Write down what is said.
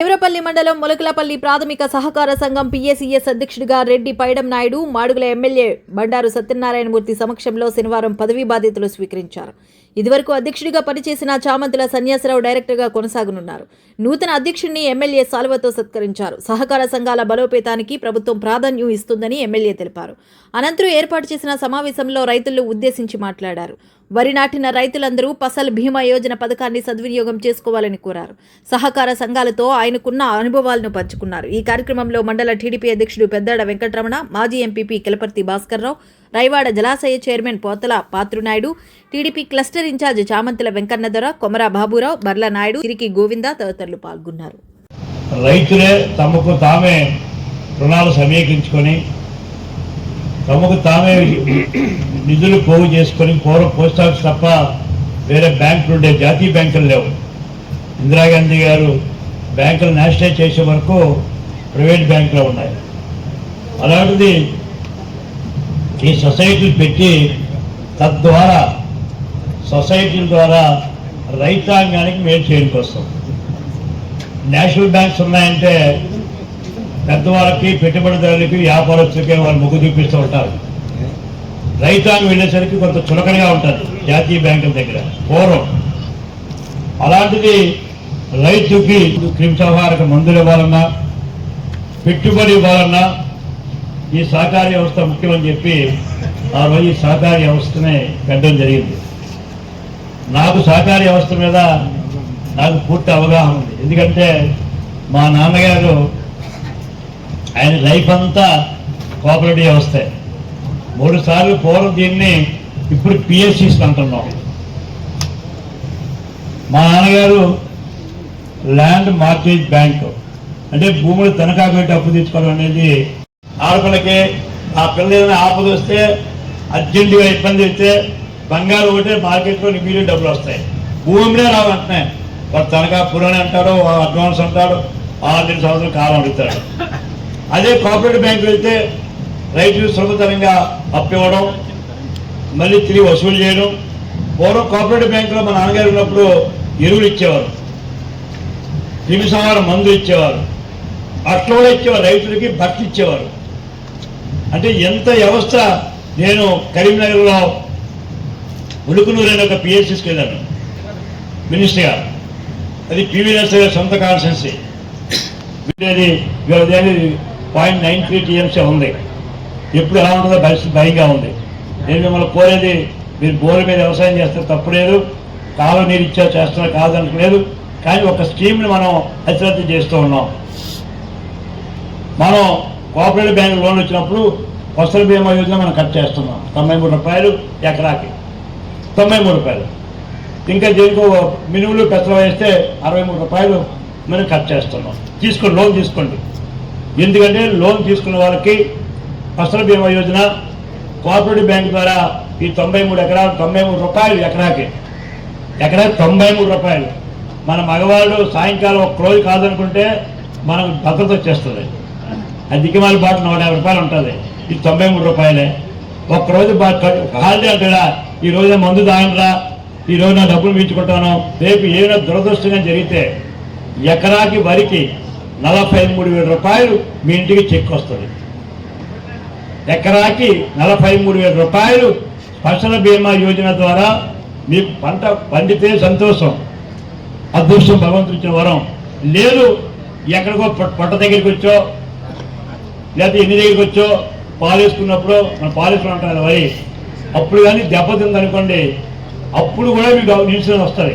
దేవరపల్లి మండలం మొలకలపల్లి ప్రాథమిక సహకార సంఘం పిఎసిఎస్ అధ్యక్షుడిగా రెడ్డి పైడం నాయుడు మాడుగుల ఎమ్మెల్యే బండారు సత్యనారాయణమూర్తి సమక్షంలో శనివారం పదవీ బాధ్యతలు స్వీకరించారు. ఇదివరకు అధ్యక్షుడిగా పనిచేసిన చామంతుల సన్యాసరావు డైరెక్టర్గా కొనసాగనున్నారు. నూతన అధ్యక్షుడిని ఎమ్మెల్యే సాల్వతో సత్కరించారు. సహకార సంఘాల బలోపేతానికి ప్రభుత్వం ప్రాధాన్యం ఇస్తుందని ఎమ్మెల్యే తెలిపారు. అనంతరం ఏర్పాటు చేసిన సమావేశంలో రైతులను ఉద్దేశించి మాట్లాడారు. వరి నాటిన రైతులందరూ ఫసల్ బీమా యోజన పథకాన్ని సద్వినియోగం చేసుకోవాలని కోరారు. సహకార సంఘాలతో ఆయనకున్న అనుభవాలను పంచుకున్నారు. ఈ కార్యక్రమంలో మండల టీడీపీ అధ్యక్షుడు పెద్దాడ వెంకటరమణ, మాజీ ఎంపీపీ కిలపర్తి భాస్కర్రావు, రైవాడ జలాశయ chairman Pothala Patrunaidu, TDP cluster incharge Chamanthula Venkannadora, Komara Baburao, Barla Naidu, Tiriki Govinda తదితరులు పాల్గొన్నారు. రైతులే తమకు తామే రుణాలు సమీకరించుకొని తమకు తామే నిధులు పోగు చేసుకొని పూర్వం పోస్ట్ ఆఫీస్ తప్ప వేరే బ్యాంకులు ఉండే, జాతీయ బ్యాంకులు లేవు. ఇందిరాగాంధీ గారు బ్యాంకులు నేషనలైజ్ చేసే వరకు ప్రైవేట్ బ్యాంకులు ఉన్నాయి. అలాంటిది ఈ సొసైటీలు పెట్టి తద్వారా సొసైటీల ద్వారా రైతాంగానికి మేలు చేయడానికి నేషనల్ బ్యాంక్స్ ఉన్నాయంటే పెద్దవాళ్ళకి, పెట్టుబడిదారులకి, వ్యాపారస్తులకి వాళ్ళు మొగ్గు చూపిస్తూ ఉంటారు. రైతాంగం వెళ్ళేసరికి కొంత చులకనగా ఉంటుంది జాతీయ బ్యాంకుల దగ్గర పూర్వం. అలాంటిది రైతుకి క్రిమిసంహారక మందులు ఇవ్వాలన్నా, పెట్టుబడి ఇవ్వాలన్నా ఈ సహకార వ్యవస్థ ముఖ్యమని చెప్పి ఆ రోజు ఈ సహకార వ్యవస్థనే పెట్టడం జరిగింది. నాకు సహకార వ్యవస్థ మీద నాకు పూర్తి అవగాహన ఉంది. ఎందుకంటే మా నాన్నగారు ఆయన లైఫ్ అంతా కోఆపరేటివ్ వ్యవస్థే. 3 సార్లు పూర్వం దీన్ని, ఇప్పుడు పిఎస్సిస్ అంటున్నాం. మా నాన్నగారు ల్యాండ్ మార్గేజ్ బ్యాంకు అంటే భూములు తనఖా పెట్టి అప్పు తీసుకోవడం అనేది ఆడపిల్లకి, ఆ పిల్ల ఏదైనా ఆపద వస్తే అర్జెంటుగా ఇబ్బంది వస్తే బంగారు ఒకటే మార్కెట్లో ఇమీడియట్ డబ్బులు వస్తాయి. భూమినే రావంటున్నాయి. వాడు తనఖా పురాణి అంటాడు, అడ్వాన్స్ అంటాడు, 6 సంవత్సరాల కాలం అడుగుతాడు. అదే కోఆపరేటివ్ బ్యాంకు వెళ్తే రైతులు సులభతరంగా అప్పు ఇవ్వడం, మళ్ళీ తిరిగి వసూలు చేయడం. పూర్వం కోఆపరేటివ్ బ్యాంకులో మా నాన్నగారు ఉన్నప్పుడు ఎరువులు ఇచ్చేవారు, క్రిమిసంహార మందులు ఇచ్చేవారు, అట్లా కూడా ఇచ్చేవారు, రైతులకి బట్టలు ఇచ్చేవారు. అంటే ఎంత వ్యవస్థ. నేను కరీంనగర్లో ఉడుకునూరు అనే ఒక పిఎస్సిస్కి వెళ్ళాను మినిస్టర్ గారు. అది పివి నరసింహ గారి సొంత కాన్స్టిట్యున్సీ. అది 0.93 టీఎంసీ ఉంది. ఎప్పుడు ఎలా ఉంటుందో పరిస్థితి భయంగా ఉంది. నేను మిమ్మల్ని కోరేది, మీరు బోర్ల మీద వ్యవసాయం చేస్తే తప్పులేదు, కాలువ నీరు చేస్తున్నా కాదనట్లేదు. కానీ ఒక స్కీమ్ని మనం అశ్రద్ధ చేస్తూ ఉన్నాం. మనం కోఆపరేటివ్ బ్యాంక్ లోన్ వచ్చినప్పుడు ఫసల్ బీమా యోజన మనం కట్ చేస్తున్నాం. 93 రూపాయలు ఎకరాకి, 93 రూపాయలు. ఇంకా దీనికి మినుములు పెసలు వేస్తే 63 రూపాయలు మనం కట్ చేస్తున్నాం. తీసుకోండి, లోన్ తీసుకోండి. ఎందుకంటే లోన్ తీసుకున్న వాళ్ళకి ఫసల్ బీమా యోజన కోఆపరేటివ్ బ్యాంక్ ద్వారా ఈ 93 ఎకరాలు 93 రూపాయలు ఎకరాకి 93 రూపాయలు. మన మగవాళ్ళు సాయంకాలం ఒక రోజు కాదనుకుంటే మనకు భద్రత వచ్చేస్తుంది. అది దిక్కుమాల బాటు 150 రూపాయలు ఉంటుంది. ఇది 93 రూపాయలే. ఒక్కరోజు హాలిడే అంటాడా, ఈ రోజు మందు తాగనరా, ఈ రోజు నా డబ్బులు మీర్చుకుంటాను, రేపు ఏదైనా దురదృష్టంగా జరిగితే ఎకరాకి వరికి 43,000 రూపాయలు మీ ఇంటికి చెక్ వస్తుంది. ఎకరాకి 43,000 రూపాయలు ఫసల్ బీమా యోజన ద్వారా మీకు పంట పండితే సంతోషం, అదృష్టం, భగవంతుడు ఇచ్చిన వరం. లేదు ఎక్కడికో పొట్ట దగ్గరికి వచ్చో, లేకపోతే ఎన్ని దగ్గరికి వచ్చో పాలు వేసుకున్నప్పుడు, మనం పాలు వేసుకుని ఉంటాం కదా వరి, అప్పుడు కానీ దెబ్బతిందనుకోండి, అప్పుడు కూడా మీకు ఇన్సూరెన్స్ వస్తుంది.